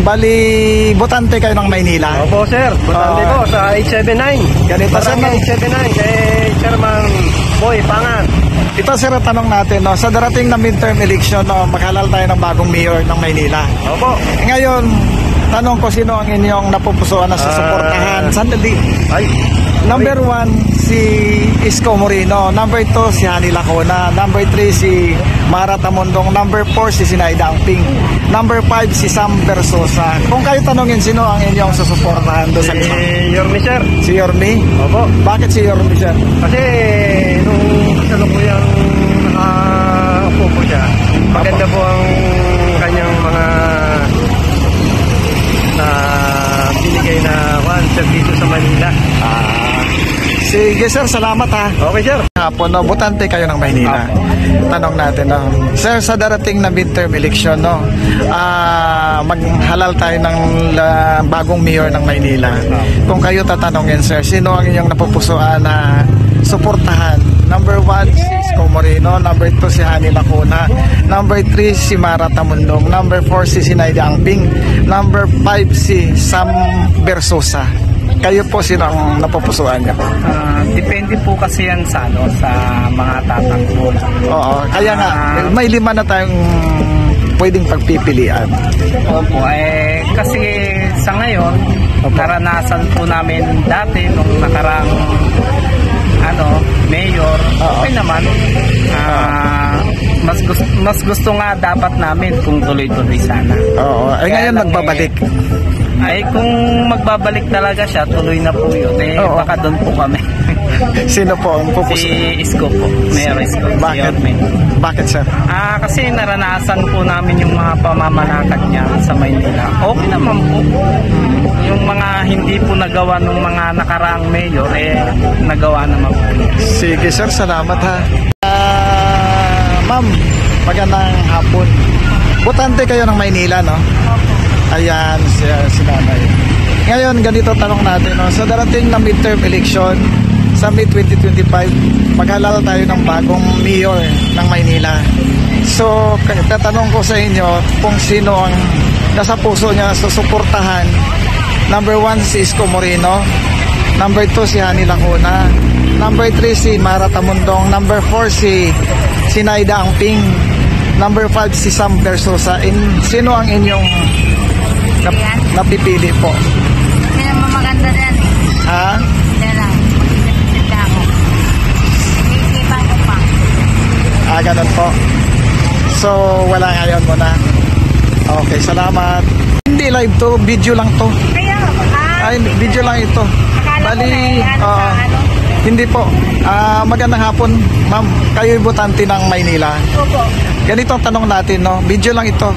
Bali, botante kayo ng Maynila. Opo sir, botante po sa 879. Ganito sir, Barangay 879 kay Chairman Boy Pangan. ito sir, tanong natin, no, sa darating na midterm election, no, maghalal tayo ng bagong mayor ng Maynila. Opo. Ngayon, tanong ko, sino ang inyong napupusuan na susuportahan? Sandali. Number 1, si Isko Moreno. Number 2, si Hani Lacona. Number 3, si Mara Tamundong. Number 4, si Sinaida Angping. Number 5, si Sam Versosa. Kung kayo tanongin, sino ang inyong susuportahan doon sa lima? Si Yorme sir. Si Yorme? Opo. Bakit si Yorme sir? Kasi nung kasalukuyang upo po siya, maganda po ang kanyang mga binigay na servisyo sa Manila. Sige sir, salamat ha. Okay sir. Hapon, no, botante kayo ng Maynila. Tanong natin, no, sir, sa darating na midterm election, no, maghalal tayo ng bagong mayor ng Maynila. Kung kayo tatanungin sir, sino ang inyong napupusuan na suportahan? Number 1, si Isko Moreno. Number 2, si Hani Lacona. Number 3, si Mara Tamundong. Number 4, si Sinaida Angping. Number 5, si Sam Versosa. Kayo po, sino ang napupusuan niyo? Depende po kasi yan sa mga tatakbo. Oo, kaya nga may 5 na tayong pwedeng pagpipilian. Opo, kasi sa ngayon, naranasan po namin dati nung nakarang mayor, okay naman. Mas gusto nga dapat namin kung tuloy-tuloy sana. Oo, ngayon nagbabalik. Kung magbabalik talaga siya, tuloy na po yun. Baka doon po kami. Sino po ang pupusuan? Si Isko po, Mayor Isko. Bakit? Bakit sir? Kasi naranasan po namin yung mga pamamalakad niya sa Maynila. Okay naman po. Yung mga hindi po nagawa ng mga nakaraang mayor, nagawa naman po. Sige sir, salamat ha. Ma'am, magandang hapon. Botante kayo ng Maynila, no? Ayan, si nanay. Ngayon, ganito tanong natin, no? Sa darating na midterm election, sa May 2025, maghalal tayo ng bagong mayor ng Maynila. So, tatanong ko sa inyo kung sino ang nasa puso niya susuportahan. Number 1, si Isko Moreno. Number 2, si Hani Lacona. Number 3, si Mara Tamundong. Number 4, si Sinaida Angping. Number 5, si Sam Versosa. Sino ang inyong napipili po? Sino mo maganda din? Ha? Hindi lang. Magpipita ako. Iisipang ko pa. Ganun po. So, wala ngayon muna. Okay, salamat. Hindi live to, video lang to. Kaya, video lang ito. Bali, hindi po. Magandang hapon, ma'am. Kayo'y botante ng Maynila. Opo. Ganito ang tanong natin, no? Video lang ito.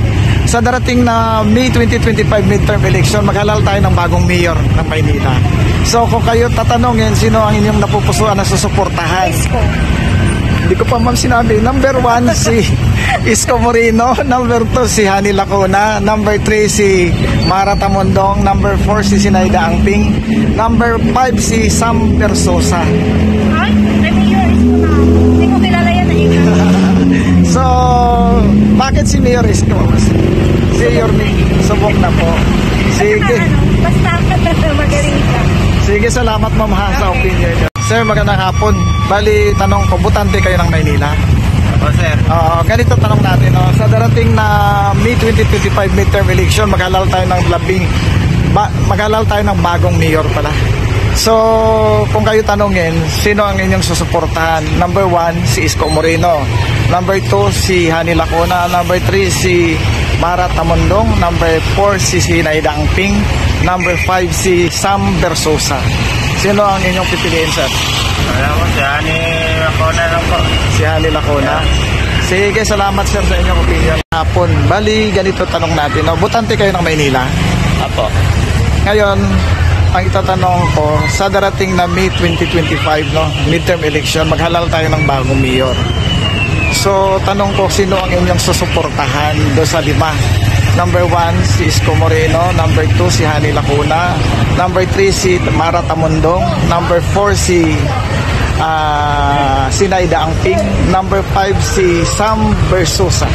Sa darating na May 2025 midterm election, maghalal tayo ng bagong mayor ng Maynila. So, kung kayo tatanungin, sino ang inyong napupusuan na susuportahan? Isko. Hindi ko pa ma'am sinabi. Number 1, si Isko Moreno. Number 2, si Hani Lacona. Number 3, si Mara Tamundong. Number 4, si Sinaida Angping. Number 5, si Sam Versosa. Ay, Mayor Isko na. Hindi ko kilala yan So, bakit si Mayor Isko? Si Yorme, subok na po. Sige. Basta magaling ka. Sige, salamat ma'am ha sa opinion niyo. Sir, magandang hapon. Bali, tanong ko, botante kayo ng Maynila? Opo, sir. Ganito tanong natin, no? Sa darating na May 2025 midterm election, maghalal tayo ng bagong mayor pala. So, kung kayo tanongin, sino ang inyong susuportahan? Number 1, si Isko Moreno. Number 2, si Hani Lacona. Number 3, si Mara Tamundong. Number 4, si Sinaida Angping. Number 5, si Sam Versosa. Sino ang inyong pipiliin, sir? Alam ko, si Hani Lacona lang po. Si Hani Lacona. Sige, salamat sir sa inyong opinion. Hapon, bali, ganito tanong natin. No? Botante kayo ng Maynila? Apo. Ngayon, ang itatanong ko, sa darating na May 2025, no, midterm election, maghalal tayo ng bagong mayor. So, tanong ko, sino ang inyong susuportahan do sa 5? Number 1, si Isko Moreno. Number 2, si Hani Lacona. Number 3, si Mara Tamundong. Number 4, si Sinaida Angping. Number 5, si Sam Versosa.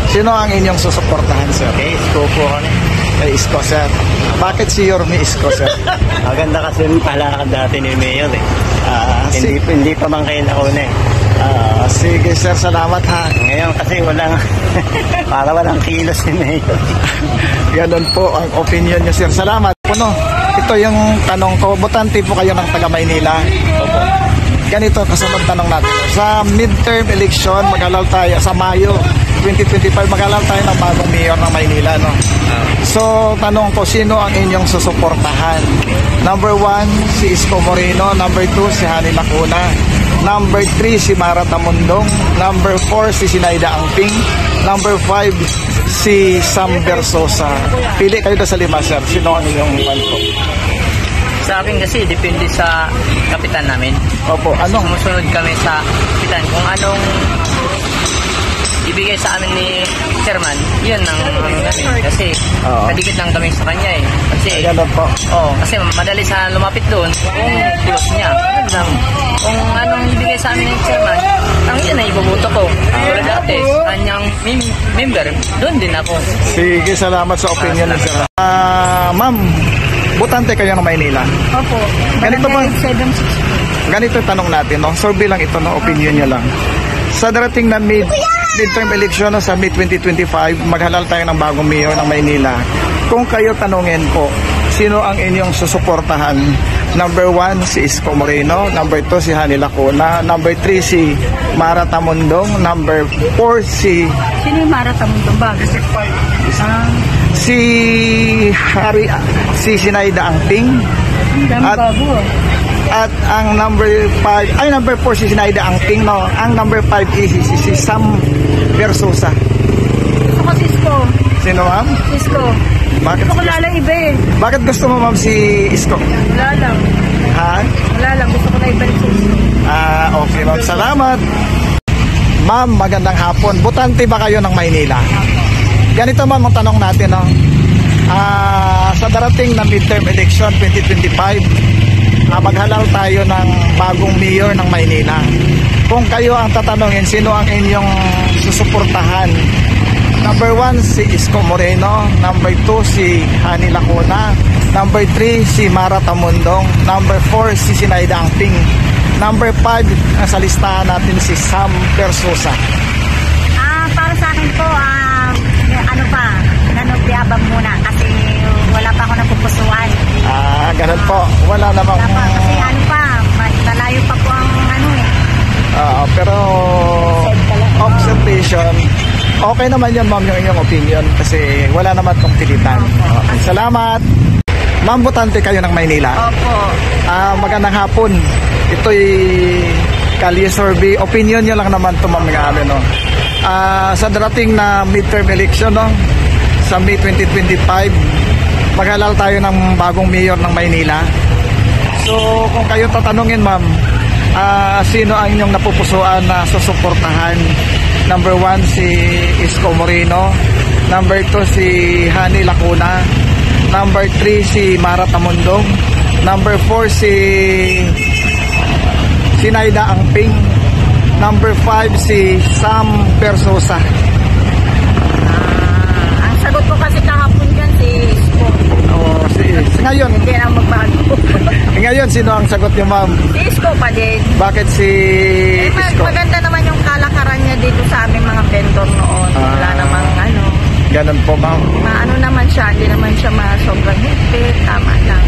Sino ang inyong susuportahan, sir? Okay, Isko po kami. Kay Isko, sir. Bakit si Yorme Isko, sir? Maganda kasi yung palakad dati ni Mayor eh. Hindi pa man kayo nauna eh. Sige, sir. Salamat, ha. Ngayon kasi para walang kilos ni Mayor. Ganun po ang opinion niyo, sir. Salamat po, no. Ito yung tanong ko. Botante po kayo ng taga Maynila. Opo. Ganito, kasunod tanong natin. Sa midterm election, mag-alal tayo sa Mayo 2025, mag-alal tayo ng bagong mayor ng Maynila, no? So, tanong ko, sino ang inyong susuportahan? Number 1, si Isko Moreno. Number 2, si Hani Lacuna. Number 3, si Mara Tamundong. Number 4, si Sinaida Angping. Number 5, si Sam Versosa. Pili kayo sa 5, sir. Sino ang inyong iwan po? Sa akin kasi, depende sa kapitan namin. Opo, anong? Sumusunod kami sa kapitan. Kung anong ibigay sa amin ni chairman, yun ang namin. Kasi kadikit lang kami sa kanya eh. Kasi, ganun po. kasi madali sa lumapit doon kung gulos niya. Yun lang. Kung anong ibigay sa amin ni chairman, ang yun na ibubuto ko. Pero dati, kanyang member, doon din ako. Sige, salamat sa opinion ni sir. Ma'am, botante kayo ng Maynila. Opo. Ganito ba? 760. Ganito tanong natin, no? Survey lang ito, no? Opinion niya lang. Sa darating na midterm election, no, sa May 2025, maghalal tayo ng bagong mayor ng Maynila. Kung kayo tanungin po, sino ang inyong susuportahan? Number 1, si Isko Moreno. Number 2, si Hani Lacuna. Number 3, si Mara Tamundong. Number 4, si Sino yung Mara Tamundong ba? si Sinaida Angping. Dami bago. At ang number 4 si Sinaida Angping, no. Ang number 5 is si Sam Versosa. Gusto ko si Isko. Sino, ma'am? Isko. Bakit? Gusto ko lalang iba eh. Bakit gusto mo, ma'am, si Isko? Wala lang. Ha? Wala lang. Gusto ko na ibalik si Isko. Okay, ma'am. Salamat. Ma'am, magandang hapon. Botante ba kayo ng Maynila? Ganito, ma'am, ang tanong natin, no. Sa darating na midterm election 2025, maghalal tayo ng bagong mayor ng Maynila. Kung kayo ang tatanungin, sino ang inyong susuportahan? Number 1, si Isko Moreno. Number 2, si Hani Lacuna. Number 3, si Mara Tamundong. Number 4, si Sinaida Angping. Number 5, sa listahan natin, si Sam Versosa. Para sa akin po, nanobiyabang muna kasi wala pa ako napupusuan. Ganun po. Wala namang... Wala pa kasi malayo pa po ang pero observation, okay naman yun, ma'am, yung inyong opinion kasi wala naman tong pilitan. Okay. Salamat. Ma'am, botante kayo ng Maynila. Opo. Magandang hapon. Ito'y Kalye Survey. Opinion nyo lang naman ito, ma'am, no? Sa darating na midterm election, no? Sa May 2025, maghalal tayo ng bagong mayor ng Maynila. So, kung kayo tatanungin, ma'am, sino ang inyong napupusuan na susuportahan? Number 1, si Isko Moreno. Number 2, si Hani Lacuna. Number 3, si Mara Tamundong. Number 4, si Sinaida Angping. Number 5, si Sam Versosa. Ang sagot ko kasi kahapon dyan, si Isko. Ngayon, hindi na magbago. Ngayon, sino ang sagot niyo, ma'am? Si Isko pa din. Bakit si Isko? Maganda naman yung kalakaran niya dito sa aming mga vendor noon. Wala namang Ganun po, ma'am. Ano naman siya, hindi naman siya sobrang higpit, tama lang.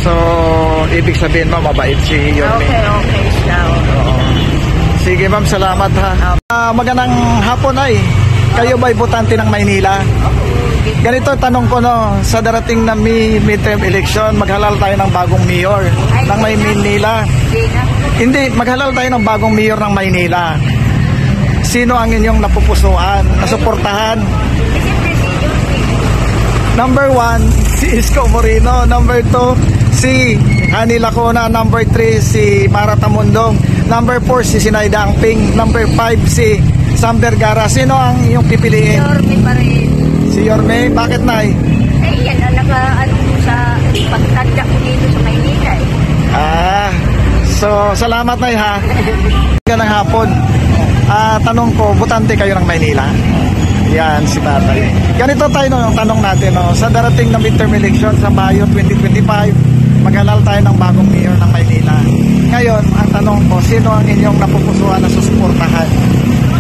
So, ibig sabihin, ma'am, mabait si Yorme. Okay siya. Sige, ma'am, salamat, ha. Magandang hapon, ay. Kayo ba'y botante ng Maynila? Ganito tanong ko, no, sa darating na midterm election, maghalal tayo ng bagong mayor ng Maynila. Hindi, maghalal tayo ng bagong mayor ng Maynila. Sino ang inyong napupusuan, nasuportahan? Number 1, si Isko Moreno. Number 2, si Hani Lacuna. Number 3, si Mara Tamundong. Number 4, si Sinaida Angping. Number 5, si Sam Vergara. Sino ang inyong pipiliin? Yorme pa rin. Si Yorme, bakit, Nay? Yan ang sa pagtadya ko dito sa Maynila. So salamat, Nay, ha. Magandang hapon. Tanong ko, botante kayo ng Maynila? Yan, si tatay. Ganito tayo no, ang tanong natin. No, sa darating na midterm election sa Mayo 2025, maghalal tayo ng bagong mayor ng Maynila. Ngayon, ang tanong ko, sino ang inyong napupusuan na susuportahan?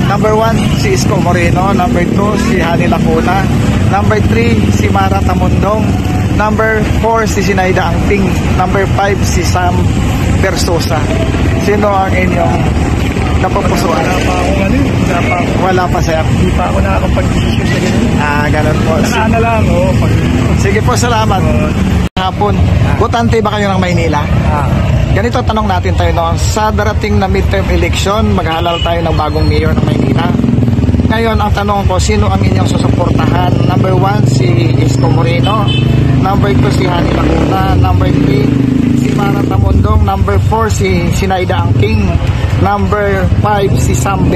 Number 1, si Isko Moreno. Number 2, si Hani Lacuna. Number 3, si Mara Tamundong. Number 4, si Sinaida Angping. Number 5, si Sam Versosa. Sino ang inyong napupusuan? Wala pa, sir. Hindi pa ako nakakapag-desisyon sa ganun. Ganun po. Sana lang, Sige po, salamat. Hapon, botante ba kayo ng Maynila? Ganito tanong natin tayo, no? Sa darating na midterm election, maghalal tayo ng bagong mayor ng Maynila. Ngayon, ang tanong ko, sino ang inyong susuportahan? Number 1, si Isko Moreno. Number 2, si Hani Lacuna. Number 3, si Mara Tamundong. Number 4, si Sinaida Angping. Number 5, si Sam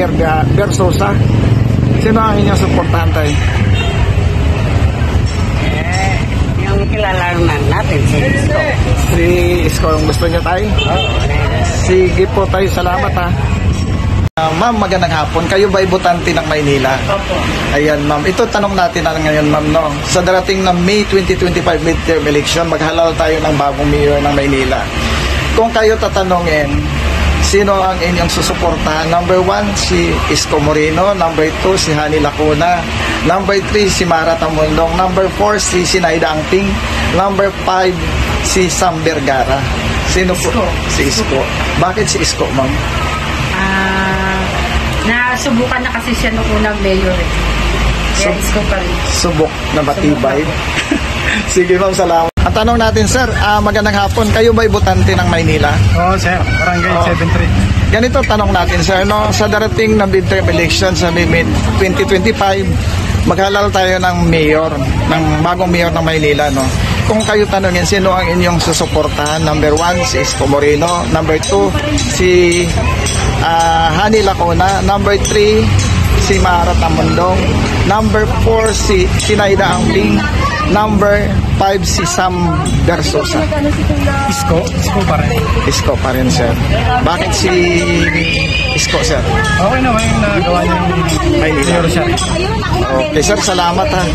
Versosa. Sino ang inyong suportahan tayo? Yung kilala natin, si Isko. Si Isko ang gusto niya tayo? Sige po tayo, salamat ha. Ma'am, magandang hapon. Kayo ba botante ng Maynila? Opo. Ayan, ma'am. Ito tanong natin na ngayon, ma'am, no? Sa darating na May 2025 midterm election, maghalal tayo ng bagong mayor ng Maynila. Kung kayo tatanungin, sino ang inyong susuportahan? Number 1, si Isko Moreno. Number 2, si Hani Lacuna. Number 3, si Mara Tamundong. Number 4, si Sinaida Angping. Number 5, si Sam Vergara. Sino po? Si Isko. Bakit si Isko, ma'am? Nasubukan na kasi siya nung unang mayor eh. Kaya Isko pa rin. Subok na matibay. Sige, ma'am, salamat. Ang tanong natin, sir, magandang hapon. Kayo ba'y botante ng Maynila? Oo, sir. Barangay 73. Ganito tanong natin, sir, no? Sa darating na midterm election sa May 2025, maghalal tayo ng mayor, ng bagong mayor ng Maynila, no? Kung kayo tanongin, sino ang inyong susuportahan? Number 1, si Isko Moreno. Number 2, si Hani Lacuna. Number 3, si Mara Tamundong. Number 4, si Sinaida Angping. Number 5, si Sam Versosa. Isko pa rin. Isko pa rin, sir. Bakit si Isko, sir? Okay naman yung nagawa niya yung Maynila. mayor siya. Okay, sir. Salamat, ha.